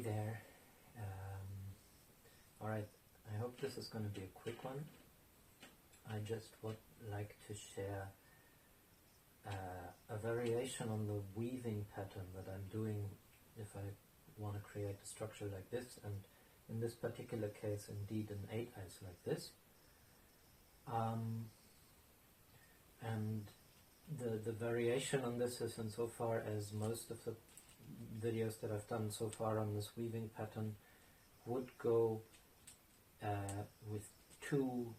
there. Alright, I hope this is going to be a quick one. I just would like to share a variation on the weaving pattern that I'm doing if I want to create a structure like this, and in this particular case indeed an 8-eyes like this. And the variation on this is insofar as most of the videos that I've done so far on this weaving pattern would go with 2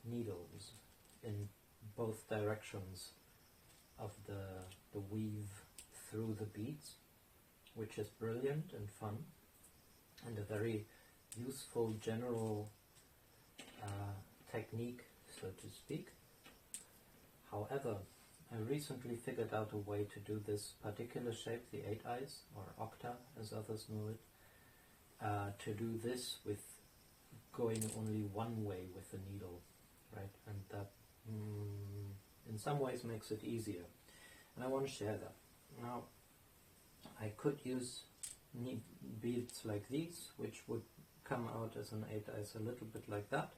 needles in both directions of the weave through the beads, which is brilliant and fun and a very useful general technique, so to speak. However, I recently figured out a way to do this particular shape, the 8-eyes, or octa as others know it, to do this with going only one way with the needle, right? And that in some ways makes it easier. And I want to share that. Now, I could use beads like these, which would come out as an 8-eyes a little bit like that.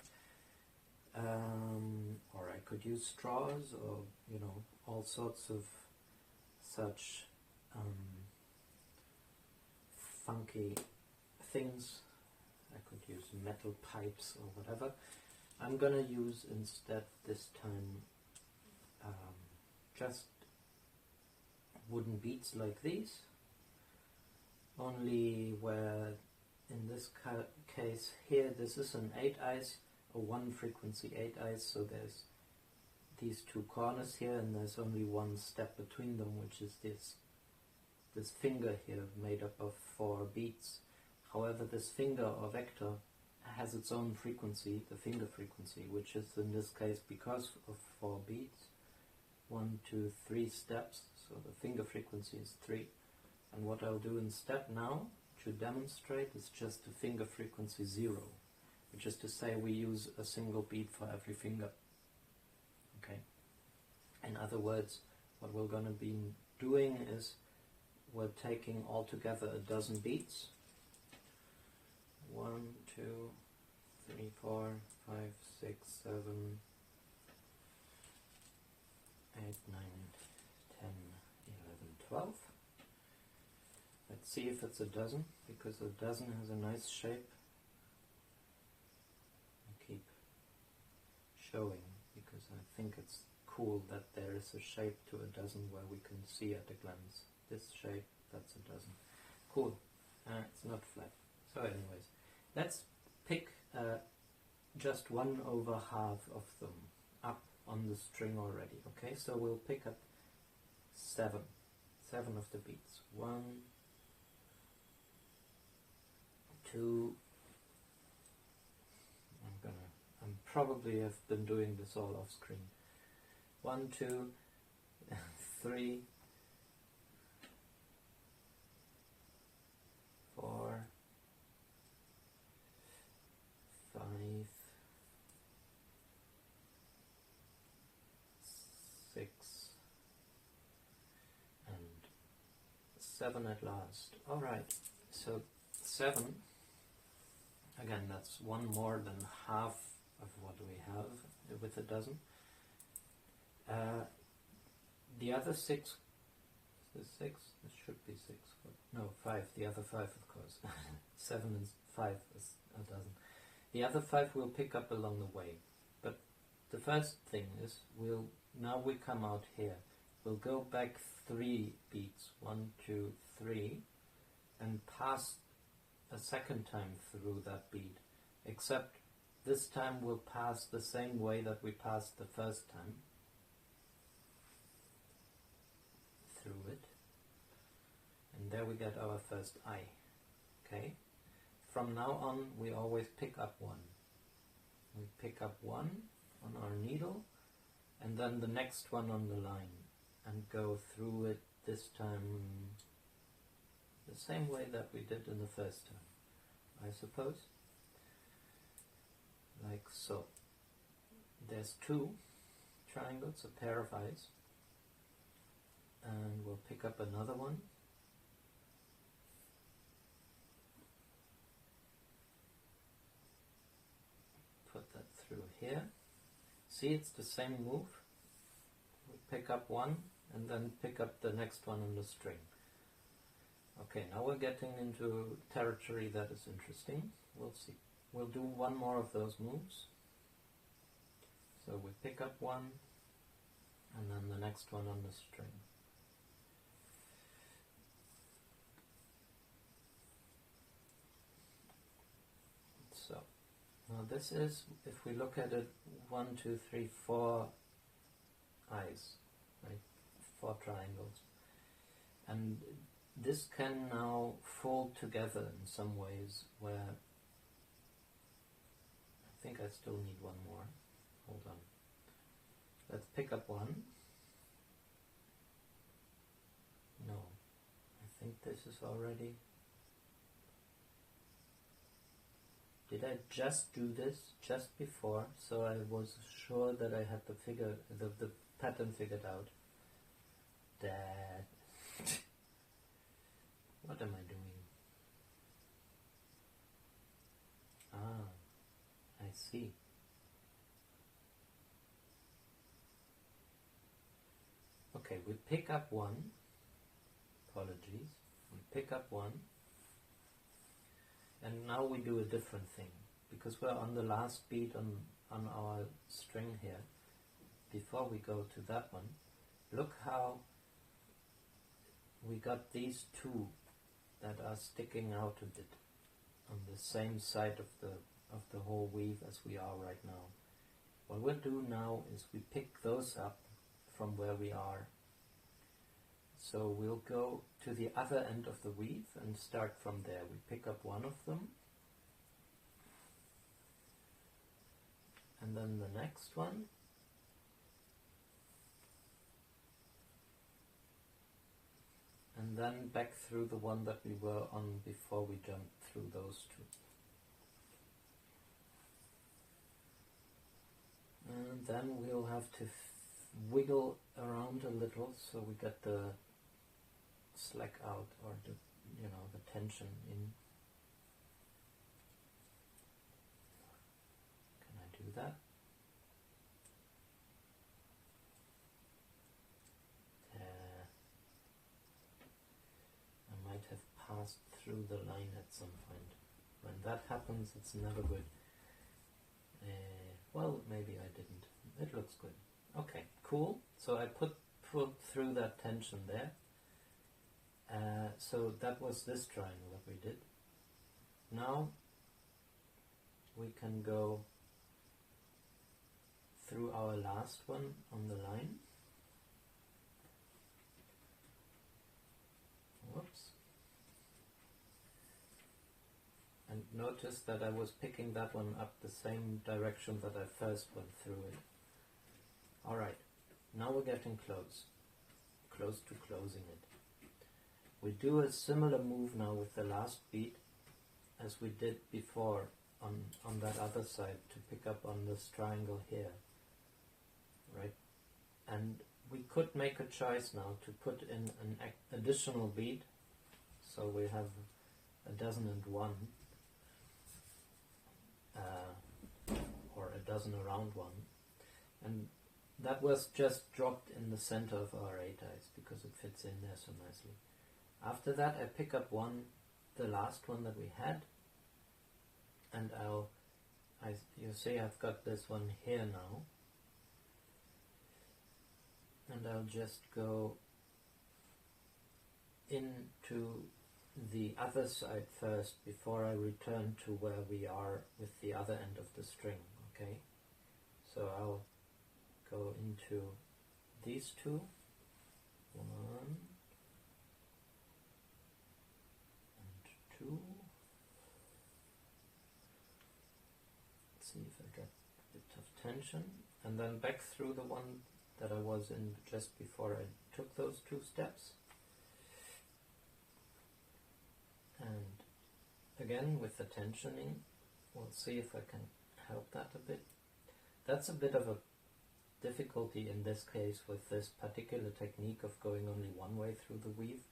Or I could use straws, or all sorts of such funky things. I could use metal pipes or whatever. I'm gonna use instead this time just wooden beads like these, only where in this case here this is an 8-eyes, a 1 frequency 8-eyes, so there's these 2 corners here and there's only one step between them, which is this finger here made up of 4 beads. However, this finger or vector has its own frequency, the finger frequency, which is in this case, because of 4 beads, 1, 2, 3 steps, so the finger frequency is 3. And what I'll do instead now to demonstrate is just the finger frequency 0, which is to say we use a single bead for every finger. Okay. In other words, what we're going to be doing is we're taking altogether a dozen beads. 1, 2, 3, 4, 5, 6, 7, 8, 9, 10, 11, 12. Let's see if it's a dozen, because a dozen has a nice shape. I keep showing because I think it's cool that there is a shape to a dozen where we can see at a glance. This shape, that's a dozen. Cool. It's not flat. So anyways, let's pick just 1/2 of them up on the string already. Okay, so we'll pick up 7 of the beads. 1, 2. I'm probably have been doing this all off screen. 1, 2, 3, 4, 5, 6, and 7 at last. Alright, so 7, again that's 1 more than half of what we have with a dozen. The other 6, is this 6? This should be 6, but no, 5, the other 5 of course. 7 and 5 is a dozen. The other 5 we'll pick up along the way. But the first thing is, now we come out here, we'll go back 3 beads, 1, 2, 3, and pass a second time through that bead, except this time we'll pass the same way that we passed the first time through it, and there we get our first eye. Okay, from now on we always pick up 1. We pick up 1 on our needle and then the next one on the line and go through it this time the same way that we did in the first time, I suppose. Like so. There's 2 triangles, a pair of eyes, and we'll pick up another one, here. See, it's the same move. We pick up one and then pick up the next one on the string. Okay, now we're getting into territory that is interesting. We'll see. We'll do one more of those moves. So we pick up one and then the next one on the string. So now this is, if we look at it, 1, 2, 3, 4 eyes, right? 4 triangles. And this can now fold together in some ways where I think I still need one more. Hold on. Let's pick up one. No, I think this is already... Did I just do this just before, so I was sure that I had the pattern figured out? Dad. What am I doing? Ah, I see. Okay, we pick up one. Apologies. We pick up one. And now we do a different thing, because we're on the last beat on our string here. Before we go to that one, look how we got these two that are sticking out a bit on the same side of the whole weave as we are right now. What we'll do now is we pick those up from where we are. So we'll go to the other end of the weave and start from there. We pick up one of them, and then the next one, and then back through the one that we were on before we jumped through those two. And then we'll have to wiggle around a little so we get the slack out, or the tension in. Can I do that? I might have passed through the line at some point. When that happens, it's never good. Well, maybe I didn't. It looks good. Okay, cool. So I put through that tension there. So that was this triangle that we did. Now we can go through our last one on the line. Whoops. And notice that I was picking that one up the same direction that I first went through it. Alright, now we're getting close to closing it. We do a similar move now with the last beat as we did before on that other side to pick up on this triangle here, right? And we could make a choice now to put in an additional beat, so we have 1,001 or 12 around one, and that was just dropped in the center of our 8eyes because it fits in there so nicely. After that I pick up the last one that we had, and you see I've got this one here now, and I'll just go into the other side first before I return to where we are with the other end of the string, okay? So I'll go into these two, 1 and 2. Let's see if I get a bit of tension, and then back through the one that I was in just before I took those 2 steps. And again with the tensioning, we'll see if I can help that a bit. That's a bit of a difficulty in this case with this particular technique of going only one way through the weave.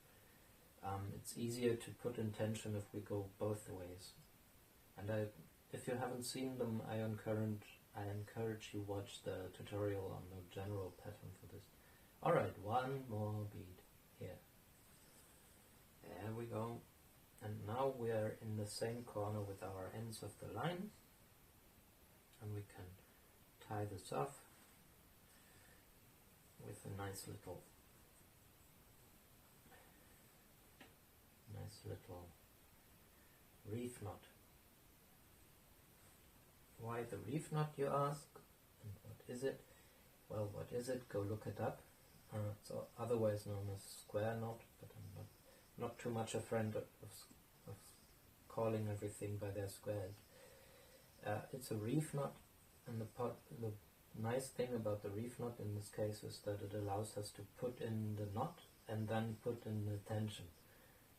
It's easier to put in tension if we go both ways. And if you haven't seen them ion current I encourage you watch the tutorial on the general pattern for this. Alright, one more bead here. There we go. And now we are in the same corner with our ends of the line, and we can tie this off with a nice little reef knot. Why the reef knot, you ask? And what is it? Well, what is it? Go look it up. It's otherwise known as square knot, but I'm not too much a friend of calling everything by their squares. It's a reef knot, and the nice thing about the reef knot in this case is that it allows us to put in the knot and then put in the tension,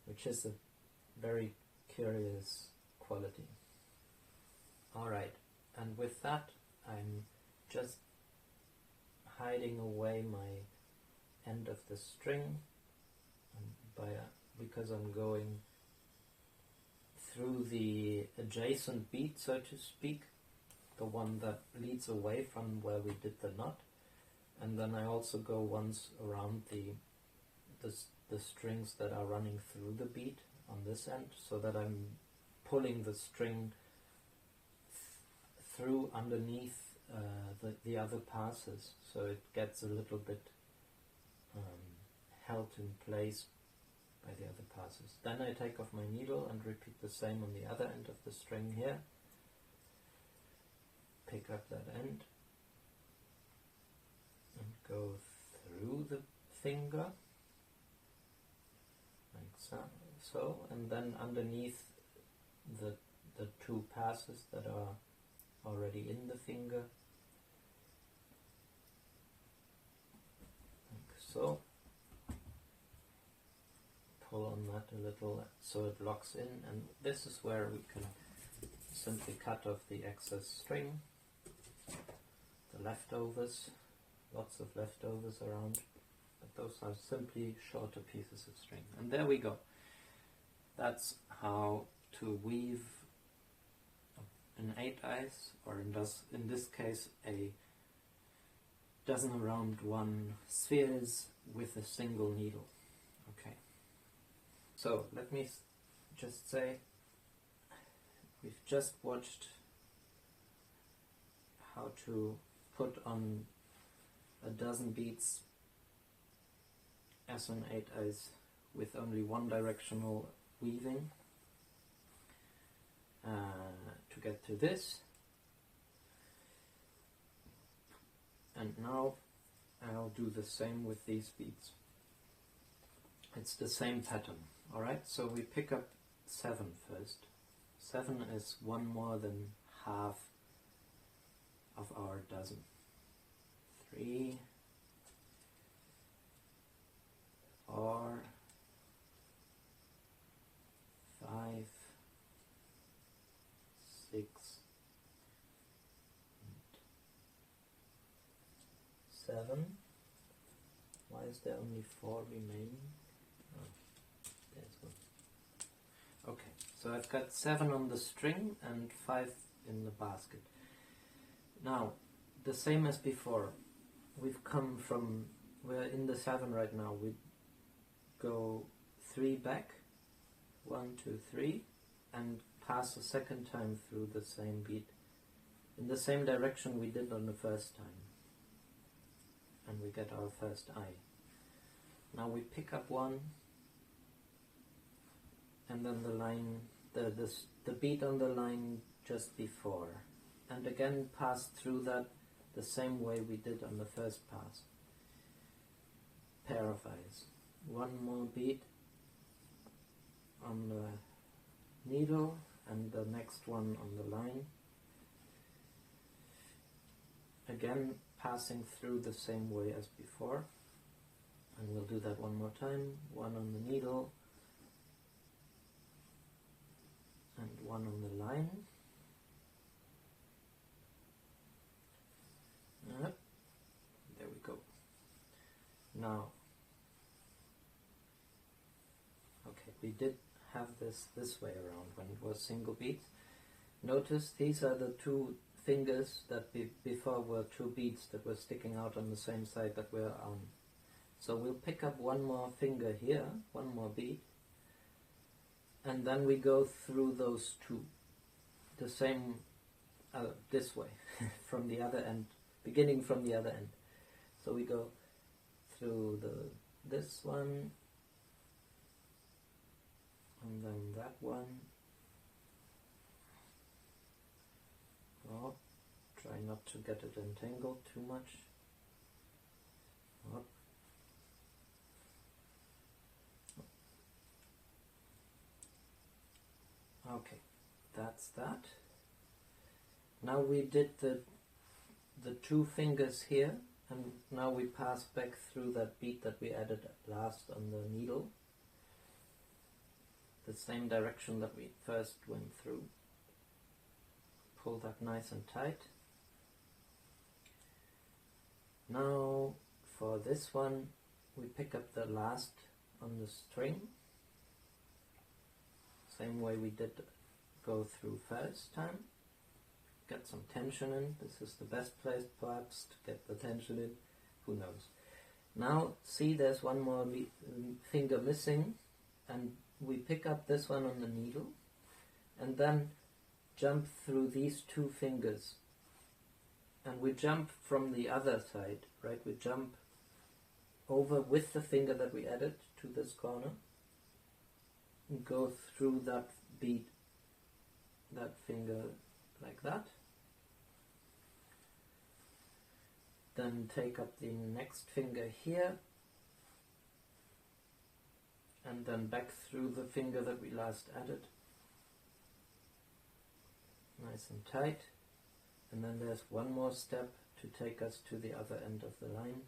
which is a very curious quality. Alright, and with that I'm just hiding away my end of the string, because I'm going through the adjacent beat, so to speak, the one that leads away from where we did the knot, and then I also go once around the strings that are running through the beat on this end, so that I'm pulling the string through underneath the other passes, so it gets a little bit held in place by the other passes. Then I take off my needle and repeat the same on the other end of the string here. Pick up that end and go through the finger like so, and then underneath the two passes that are already in the finger, like so. Pull on that a little so it locks in, and this is where we can simply cut off the excess string, the leftovers, lots of leftovers around, but those are simply shorter pieces of string. And there we go. That's how to weave an 8-eyes, or in this case a dozen around one spheres with a single needle. Okay. So let me just say, we've just watched how to put on a dozen beads as an 8-eyes with only one directional weaving to get to this. And now I'll do the same with these beads. It's the same pattern. Alright, so we pick up 7 first. 7 is one more than half of our dozen. 3, 4, 5, 6, and 7. Why is there only 4 remaining? Oh, there's one. Okay, so I've got 7 on the string and 5 in the basket. Now, the same as before. We're in the 7 right now. We go 3 back, 1, 2, 3, and pass a second time through the same beat in the same direction we did on the first time, and we get our first eye. Now we pick up 1, and then the line, the beat on the line just before, and again pass through that the same way we did on the first pass. Pair of eyes. 1 more beat on the needle and the next one on the line. Again passing through the same way as before, and we'll do that one more time. 1 on the needle and 1 on the line. There we go. Now, okay, we did have this way around when it was single beats. Notice these are the 2 fingers that before were two beads that were sticking out on the same side that we're on. So we'll pick up one more finger here, one more bead, and then we go through those two, the same, this way, from the other end, beginning from the other end. So we go through this one, and then that one. Oh, try not to get it entangled too much. Oh. Okay, that's that. Now we did the two fingers here, and now we pass back through that bead that we added last on the needle, the same direction that we first went through. Pull that nice and tight. Now for this one we pick up the last on the string, same way we did go through first time. Get some tension in. This is the best place perhaps to get the tension in, who knows. Now see, there's one more finger missing, and we pick up this one on the needle and then jump through these two fingers, and we jump from the other side, right? We jump over with the finger that we added to this corner and go through that bead, that finger, like that. Then take up the next finger here and then back through the finger that we last added, nice and tight. And then there's one more step to take us to the other end of the line,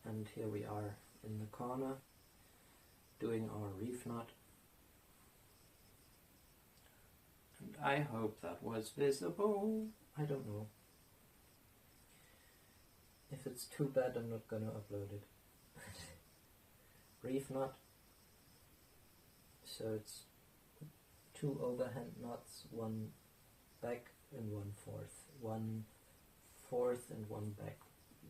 and here we are in the corner doing our reef knot. And I hope that was visible. I don't know. If it's too bad, I'm not going to upload it. Reef knot. So it's two overhand knots, one back and one forth. One forth and one back.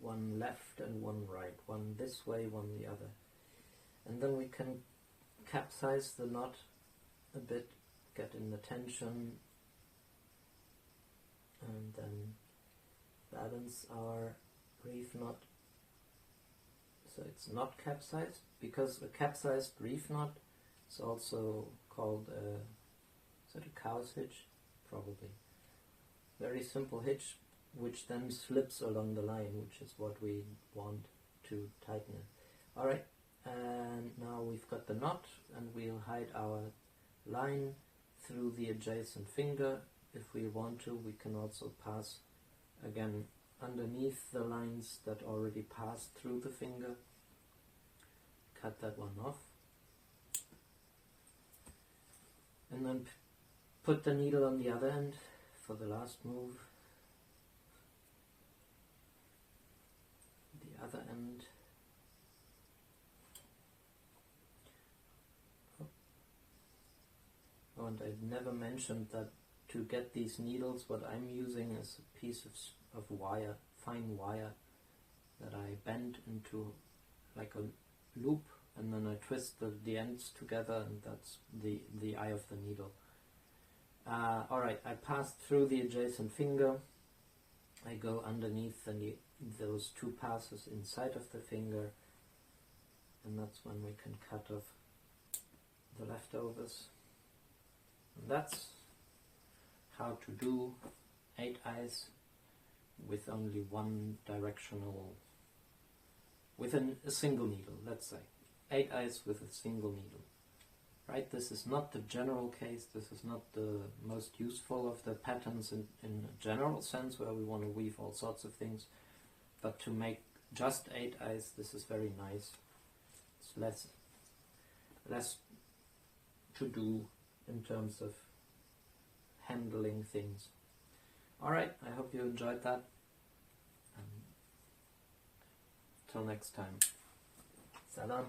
One left and one right. One this way, one the other. And then we can capsize the knot a bit, get in the tension, and then balance our reef knot so it's not capsized, because a capsized reef knot is also called is it a cow's hitch? Probably. Very simple hitch which then slips along the line, which is what we want to tighten it. Alright, and now we've got the knot, and we'll hide our line through the adjacent finger. If we want to, we can also pass again underneath the lines that already passed through the finger. Cut that one off. And then put the needle on the other end for the last move. The other end. Oh, and I never mentioned that to get these needles, what I'm using is a piece of wire, fine wire, that I bend into like a loop, and then I twist the ends together, and that's the eye of the needle. Alright, I passed through the adjacent finger. I go underneath those two passes inside of the finger, and that's when we can cut off the leftovers. And that's how to do 8-eyes with only one directional, with a single needle, let's say. 8-eyes with a single needle. Right, this is not the general case, this is not the most useful of the patterns in a general sense, where we want to weave all sorts of things, but to make just 8-eyes, this is very nice. It's less to do in terms of handling things. Alright, I hope you enjoyed that. Till next time. Salam.